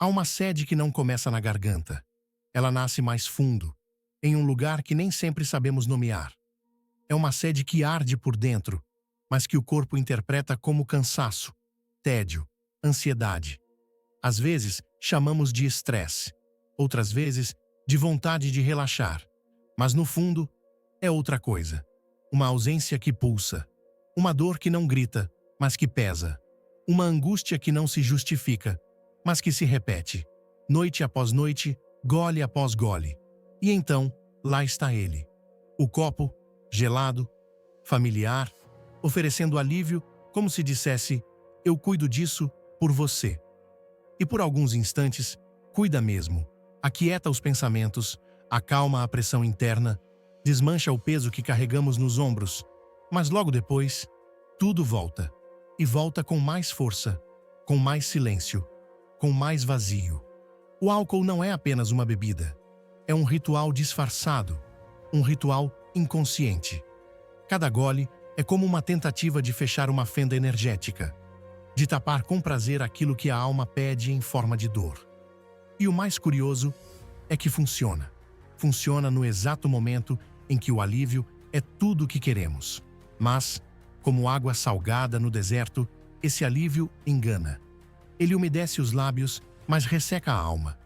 Há uma sede que não começa na garganta. Ela nasce mais fundo, em um lugar que nem sempre sabemos nomear. É uma sede que arde por dentro, mas que o corpo interpreta como cansaço, tédio, ansiedade. Às vezes, chamamos de estresse. Outras vezes, de vontade de relaxar. Mas no fundo, é outra coisa. Uma ausência que pulsa. Uma dor que não grita, mas que pesa. Uma angústia que não se justifica, mas que se repete. Noite após noite, gole após gole. E então, lá está ele. O copo, gelado, familiar, oferecendo alívio, como se dissesse: eu cuido disso por você. E por alguns instantes, cuida mesmo. Aquieta os pensamentos, acalma a pressão interna, desmancha o peso que carregamos nos ombros. Mas logo depois, tudo volta. E volta com mais força, com mais silêncio, com mais vazio. O álcool não é apenas uma bebida. É um ritual disfarçado, um ritual inconsciente. Cada gole é como uma tentativa de fechar uma fenda energética, de tapar com prazer aquilo que a alma pede em forma de dor. E o mais curioso é que funciona. Funciona no exato momento em que o alívio é tudo o que queremos. Mas, como água salgada no deserto, esse alívio engana. Ele umedece os lábios, mas resseca a alma.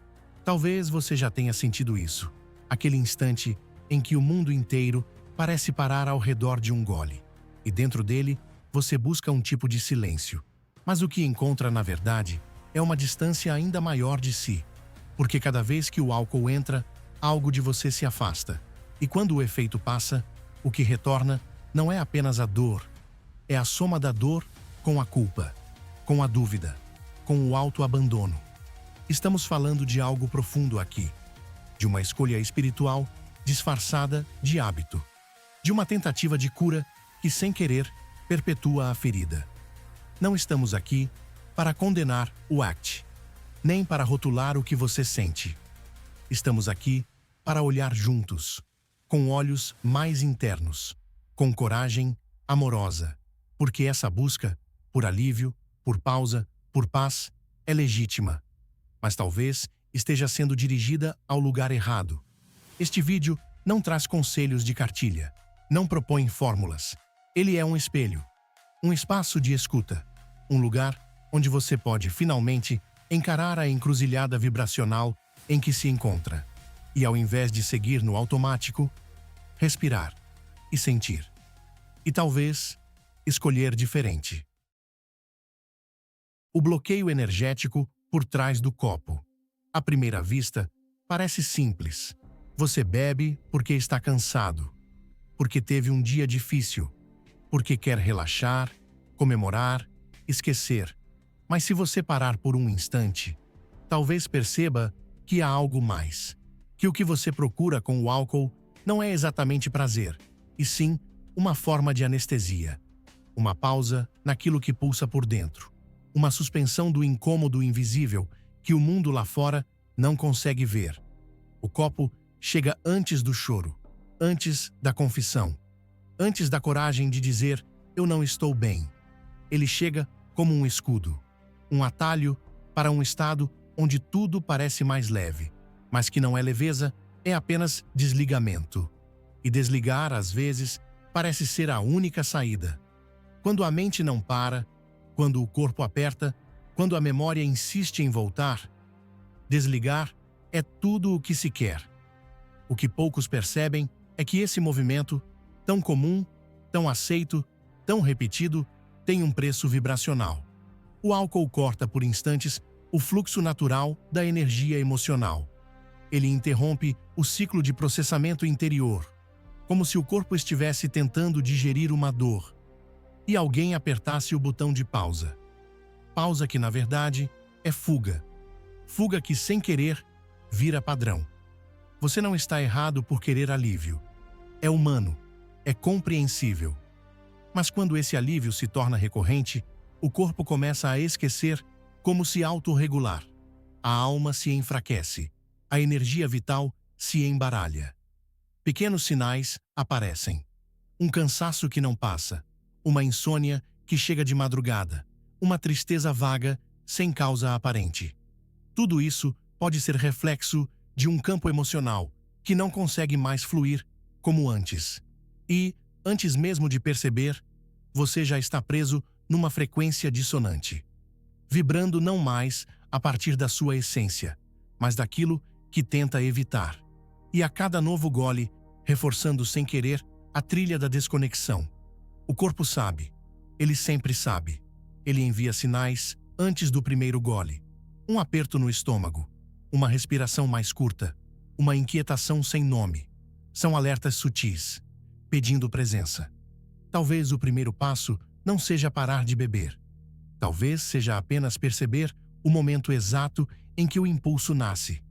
Talvez você já tenha sentido isso. Aquele instante em que o mundo inteiro parece parar ao redor de um gole. E dentro dele, você busca um tipo de silêncio. Mas o que encontra, na verdade, é uma distância ainda maior de si. Porque cada vez que o álcool entra, algo de você se afasta. E quando o efeito passa, o que retorna não é apenas a dor. É a soma da dor com a culpa, com a dúvida, com o autoabandono. Estamos falando de algo profundo aqui. De uma escolha espiritual disfarçada de hábito. De uma tentativa de cura que, sem querer, perpetua a ferida. Não estamos aqui para condenar o ACT, nem para rotular o que você sente. Estamos aqui para olhar juntos, com olhos mais internos, com coragem amorosa, porque essa busca, por alívio, por pausa, por paz, é legítima, mas talvez esteja sendo dirigida ao lugar errado. Este vídeo não traz conselhos de cartilha, não propõe fórmulas. Ele é um espelho, um espaço de escuta, um lugar onde você pode finalmente encarar a encruzilhada vibracional em que se encontra. E ao invés de seguir no automático, respirar e sentir. E talvez escolher diferente. O bloqueio energético por trás do copo. À primeira vista, parece simples. Você bebe porque está cansado, porque teve um dia difícil, porque quer relaxar, comemorar, esquecer. Mas se você parar por um instante, talvez perceba que há algo mais. Que o que você procura com o álcool não é exatamente prazer, e sim uma forma de anestesia. Uma pausa naquilo que pulsa por dentro. Uma suspensão do incômodo invisível que o mundo lá fora não consegue ver. O copo chega antes do choro, antes da confissão, antes da coragem de dizer "eu não estou bem". Ele chega como um escudo, um atalho para um estado onde tudo parece mais leve, mas que não é leveza, é apenas desligamento. E desligar, às vezes, parece ser a única saída. Quando a mente não para, quando o corpo aperta, quando a memória insiste em voltar, desligar é tudo o que se quer. O que poucos percebem é que esse movimento, tão comum, tão aceito, tão repetido, tem um preço vibracional. O álcool corta por instantes o fluxo natural da energia emocional. Ele interrompe o ciclo de processamento interior, como se o corpo estivesse tentando digerir uma dor, e alguém apertasse o botão de pausa. Pausa que, na verdade, é fuga. Fuga que, sem querer, vira padrão. Você não está errado por querer alívio. É humano, é compreensível. Mas quando esse alívio se torna recorrente, o corpo começa a esquecer como se autorregular. A alma se enfraquece. A energia vital se embaralha. Pequenos sinais aparecem. Um cansaço que não passa. Uma insônia que chega de madrugada. Uma tristeza vaga, sem causa aparente. Tudo isso pode ser reflexo de um campo emocional que não consegue mais fluir como antes. E, antes mesmo de perceber, você já está preso numa frequência dissonante, vibrando não mais a partir da sua essência, mas daquilo que tenta evitar. E a cada novo gole, reforçando sem querer a trilha da desconexão. O corpo sabe, ele sempre sabe. Ele envia sinais antes do primeiro gole. Um aperto no estômago, uma respiração mais curta, uma inquietação sem nome. São alertas sutis, pedindo presença. Talvez o primeiro passo não seja parar de beber. Talvez seja apenas perceber o momento exato em que o impulso nasce.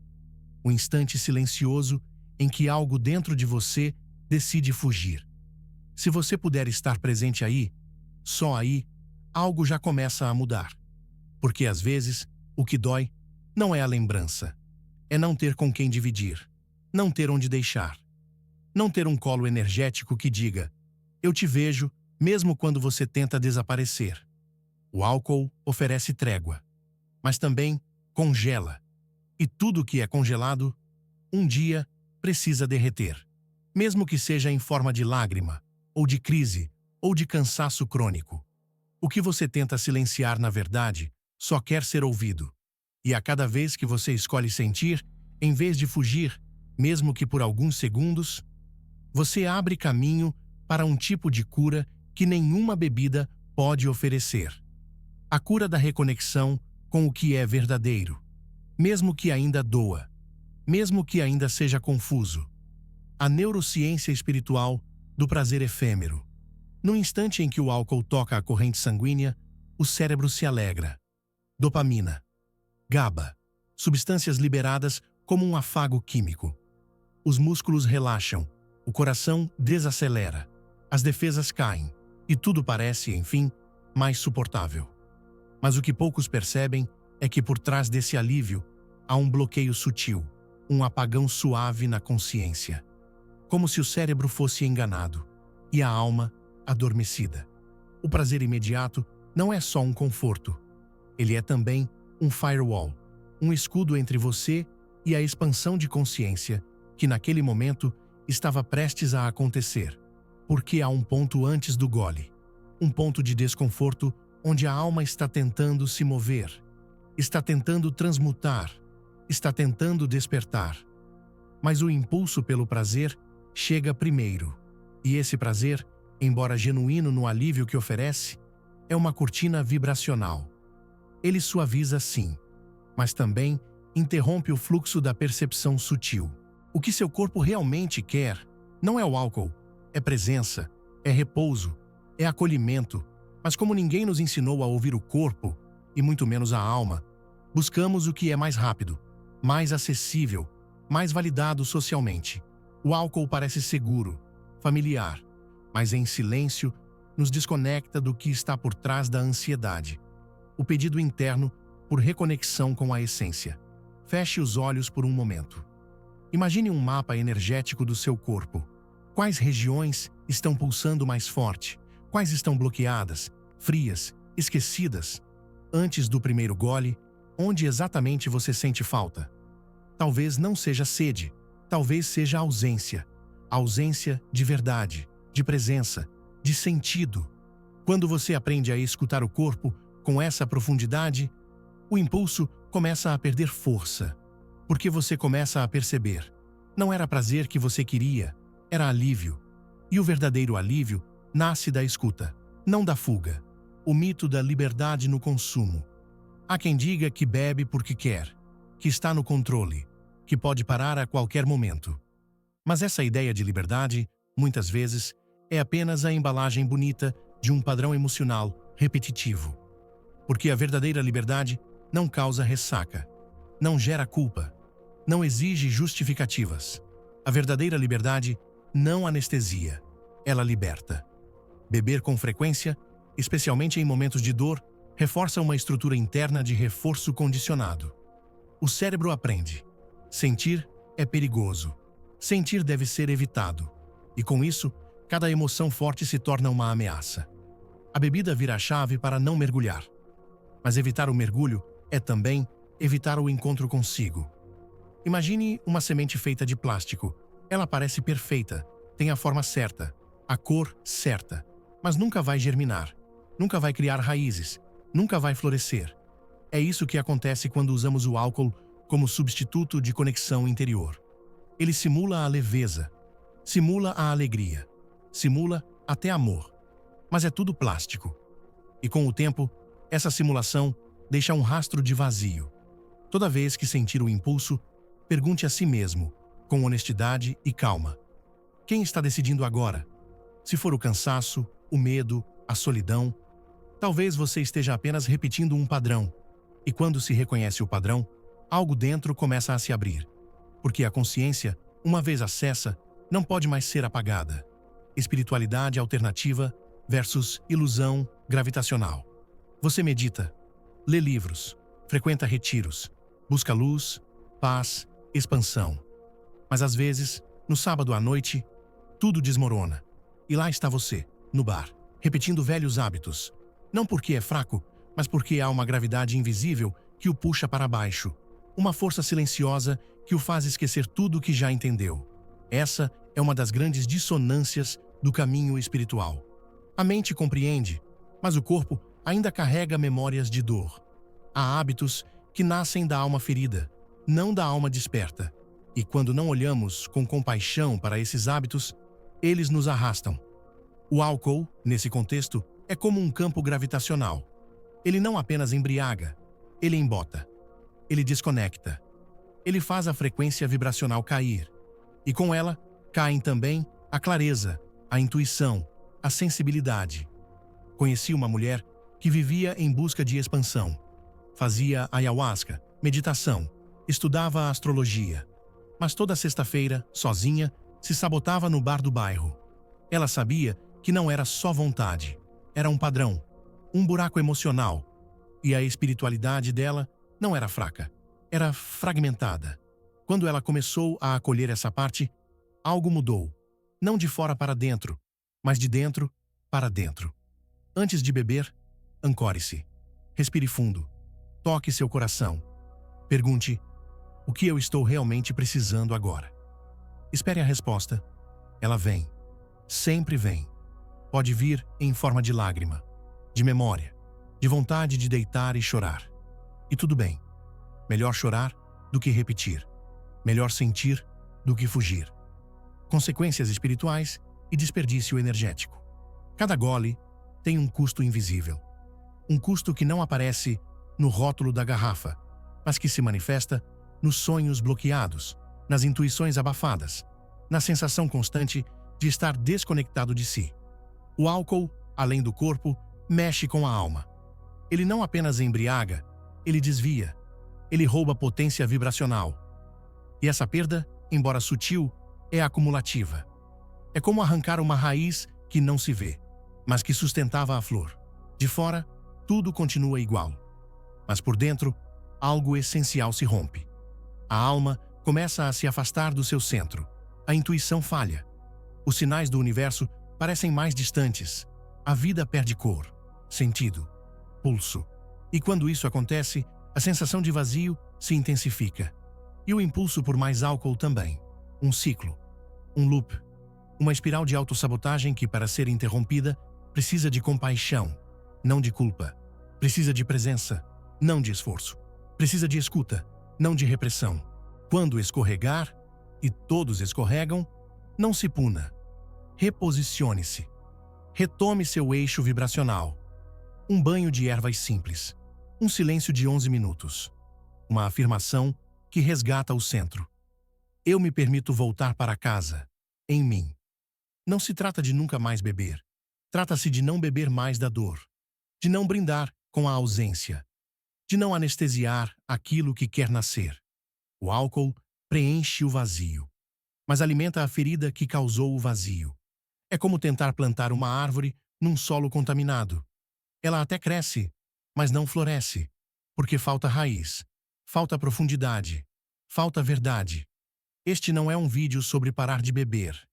O instante silencioso em que algo dentro de você decide fugir. Se você puder estar presente aí, só aí, algo já começa a mudar. Porque às vezes, o que dói não é a lembrança. É não ter com quem dividir, não ter onde deixar. Não ter um colo energético que diga: eu te vejo, mesmo quando você tenta desaparecer. O álcool oferece trégua, mas também congela. E tudo que é congelado, um dia precisa derreter. Mesmo que seja em forma de lágrima, ou de crise, ou de cansaço crônico. O que você tenta silenciar, na verdade, só quer ser ouvido. E a cada vez que você escolhe sentir, em vez de fugir, mesmo que por alguns segundos, você abre caminho para um tipo de cura que nenhuma bebida pode oferecer. A cura da reconexão com o que é verdadeiro, mesmo que ainda doa, mesmo que ainda seja confuso. A neurociência espiritual do prazer efêmero. No instante em que o álcool toca a corrente sanguínea, o cérebro se alegra. Dopamina, GABA, substâncias liberadas como um afago químico. Os músculos relaxam, o coração desacelera, as defesas caem, e tudo parece, enfim, mais suportável. Mas o que poucos percebem é que por trás desse alívio há um bloqueio sutil, um apagão suave na consciência. Como se o cérebro fosse enganado e a alma adormecida. O prazer imediato não é só um conforto. Ele é também um firewall, um escudo entre você e a expansão de consciência que naquele momento estava prestes a acontecer. Porque há um ponto antes do gole. Um ponto de desconforto onde a alma está tentando se mover, está tentando transmutar, está tentando despertar. Mas o impulso pelo prazer chega primeiro. E esse prazer, embora genuíno no alívio que oferece, é uma cortina vibracional. Ele suaviza sim, mas também interrompe o fluxo da percepção sutil. O que seu corpo realmente quer não é o álcool, é presença, é repouso, é acolhimento. Mas como ninguém nos ensinou a ouvir o corpo, e muito menos a alma, buscamos o que é mais rápido, mais acessível, mais validado socialmente. O álcool parece seguro, familiar, mas em silêncio nos desconecta do que está por trás da ansiedade. O pedido interno por reconexão com a essência. Feche os olhos por um momento. Imagine um mapa energético do seu corpo. Quais regiões estão pulsando mais forte? Quais estão bloqueadas, frias, esquecidas? Antes do primeiro gole, onde exatamente você sente falta? Talvez não seja sede, talvez seja ausência. Ausência de verdade, de presença, de sentido. Quando você aprende a escutar o corpo com essa profundidade, o impulso começa a perder força. Porque você começa a perceber. Não era prazer que você queria, era alívio. E o verdadeiro alívio nasce da escuta, não da fuga. O mito da liberdade no consumo. Há quem diga que bebe porque quer, que está no controle, que pode parar a qualquer momento. Mas essa ideia de liberdade, muitas vezes, é apenas a embalagem bonita de um padrão emocional repetitivo. Porque a verdadeira liberdade não causa ressaca, não gera culpa, não exige justificativas. A verdadeira liberdade não anestesia, ela liberta. Beber com frequência, especialmente em momentos de dor, reforça uma estrutura interna de reforço condicionado. O cérebro aprende. Sentir é perigoso. Sentir deve ser evitado. E com isso, cada emoção forte se torna uma ameaça. A bebida vira a chave para não mergulhar. Mas evitar o mergulho é também evitar o encontro consigo. Imagine uma semente feita de plástico. Ela parece perfeita, tem a forma certa, a cor certa, mas nunca vai germinar, nunca vai criar raízes, nunca vai florescer. É isso que acontece quando usamos o álcool como substituto de conexão interior. Ele simula a leveza, simula a alegria, simula até amor, mas é tudo plástico. E com o tempo, essa simulação deixa um rastro de vazio. Toda vez que sentir o impulso, pergunte a si mesmo, com honestidade e calma: quem está decidindo agora? Se for o cansaço, o medo, a solidão, talvez você esteja apenas repetindo um padrão. E quando se reconhece o padrão, algo dentro começa a se abrir. Porque a consciência, uma vez acessa, não pode mais ser apagada. Espiritualidade alternativa versus ilusão gravitacional. Você medita, lê livros, frequenta retiros, busca luz, paz, expansão. Mas às vezes, no sábado à noite, tudo desmorona. E lá está você, no bar, repetindo velhos hábitos. Não porque é fraco, mas porque há uma gravidade invisível que o puxa para baixo. Uma força silenciosa que o faz esquecer tudo o que já entendeu. Essa é uma das grandes dissonâncias do caminho espiritual. A mente compreende, mas o corpo ainda carrega memórias de dor. Há hábitos que nascem da alma ferida, não da alma desperta. E quando não olhamos com compaixão para esses hábitos, eles nos arrastam. O álcool, nesse contexto, é como um campo gravitacional. Ele não apenas embriaga, ele embota. Ele desconecta. Ele faz a frequência vibracional cair. E com ela, caem também a clareza, a intuição, a sensibilidade. Conheci uma mulher que vivia em busca de expansão. Fazia ayahuasca, meditação, estudava astrologia. Mas toda sexta-feira, sozinha, se sabotava no bar do bairro. Ela sabia que não era só vontade, era um padrão, um buraco emocional. E a espiritualidade dela não era fraca, era fragmentada. Quando ela começou a acolher essa parte, algo mudou. Não de fora para dentro, mas de dentro para dentro. Antes de beber, ancore-se. Respire fundo. Toque seu coração. Pergunte: o que eu estou realmente precisando agora? Espere a resposta. Ela vem. Sempre vem. Pode vir em forma de lágrima, de memória, de vontade de deitar e chorar. E tudo bem. Melhor chorar do que repetir. Melhor sentir do que fugir. Consequências espirituais e desperdício energético. Cada gole tem um custo invisível. Um custo que não aparece no rótulo da garrafa, mas que se manifesta nos sonhos bloqueados, nas intuições abafadas, na sensação constante de estar desconectado de si. O álcool, além do corpo, mexe com a alma. Ele não apenas embriaga, ele desvia. Ele rouba potência vibracional. E essa perda, embora sutil, é acumulativa. É como arrancar uma raiz que não se vê, mas que sustentava a flor. De fora, tudo continua igual. Mas por dentro, algo essencial se rompe. A alma começa a se afastar do seu centro. A intuição falha. Os sinais do universo parecem mais distantes. A vida perde cor, sentido, pulso. E quando isso acontece, a sensação de vazio se intensifica. E o impulso por mais álcool também. Um ciclo, um loop, uma espiral de autossabotagem que, para ser interrompida, precisa de compaixão, não de culpa. Precisa de presença, não de esforço. Precisa de escuta, não de repressão. Quando escorregar, e todos escorregam, não se puna. Reposicione-se. Retome seu eixo vibracional. Um banho de ervas simples. Um silêncio de 11 minutos. Uma afirmação que resgata o centro. Eu me permito voltar para casa, em mim. Não se trata de nunca mais beber. Trata-se de não beber mais da dor. De não brindar com a ausência. De não anestesiar aquilo que quer nascer. O álcool preenche o vazio, mas alimenta a ferida que causou o vazio. É como tentar plantar uma árvore num solo contaminado. Ela até cresce, mas não floresce, porque falta raiz, falta profundidade, falta verdade. Este não é um vídeo sobre parar de beber.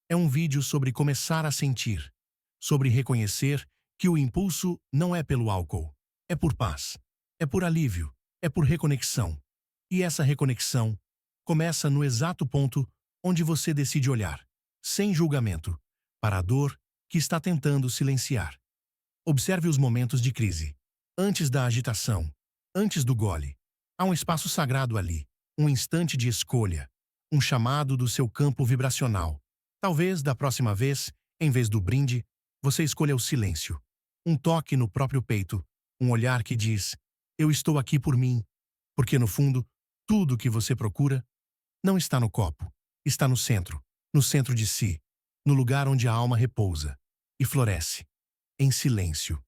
É um vídeo sobre começar a sentir, sobre reconhecer que o impulso não é pelo álcool, é por paz, é por alívio, é por reconexão. E essa reconexão começa no exato ponto onde você decide olhar, sem julgamento, para a dor que está tentando silenciar. Observe os momentos de crise. Antes da agitação, antes do gole. Há um espaço sagrado ali, um instante de escolha, um chamado do seu campo vibracional. Talvez, da próxima vez, em vez do brinde, você escolha o silêncio. Um toque no próprio peito, um olhar que diz: eu estou aqui por mim. Porque, no fundo, tudo o que você procura não está no copo, está no centro de si, no lugar onde a alma repousa e floresce, em silêncio.